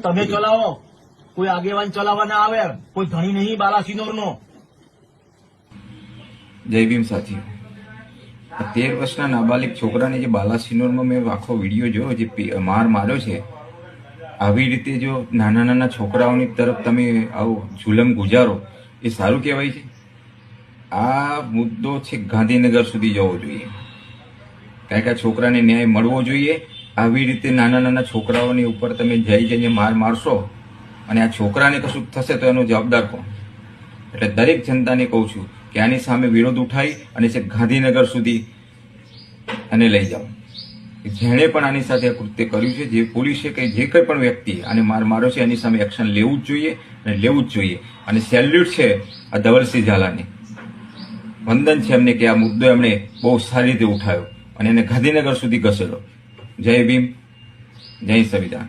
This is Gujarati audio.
તમે ચલાવો, કોઈ આગેવાન ચલાવવા ના આવે, કોઈ ધણી નહીં બાલાસિનોરનો. જય ભીમ સાથીઓ, 13 વર્ષના નાબાલિગ છોકરાને જે બાલાસિનોરમાં મેં આખો વિડીયો જોયો, જે માર માર્યો છે, આવી રીતે જો નાના નાના છોકરાઓની તરફ તમે આવું જુલમ ગુજારો એ સારું કહેવાય છે? આ મુદ્દો છે ગાંધીનગર સુધી જવો જોઈએ, કારણ કે આ છોકરાને ન્યાય મળવો જોઈએ. આવી રીતે નાના નાના છોકરાઓની ઉપર તમે જઈને માર મારશો અને આ છોકરાને કશું થશે તો એનો જવાબદાર કોણ? એટલે દરેક જનતાને કહું છું કે આની સામે વિરોધ ઉઠાવી અને છે ગાંધીનગર સુધી અને લઈ જાઓ. જેણે પણ આની સાથે કૃત્ય કર્યું છે, જે પોલીસે કે જે કંઈ પણ વ્યક્તિ આને માર માર્યો છે, એની સામે એક્શન લેવું જ જોઈએ અને લેવું જ જોઈએ. અને સેલ્યુટ છે આ ધવલસિંહ ઝાલાને, વંદન છે એમને કે આ મુદ્દો એમણે બહુ સારી રીતે ઉઠાવ્યો અને એને ગાંધીનગર સુધી ઘસેડો. જય ભીમ, જય સંવિધાન.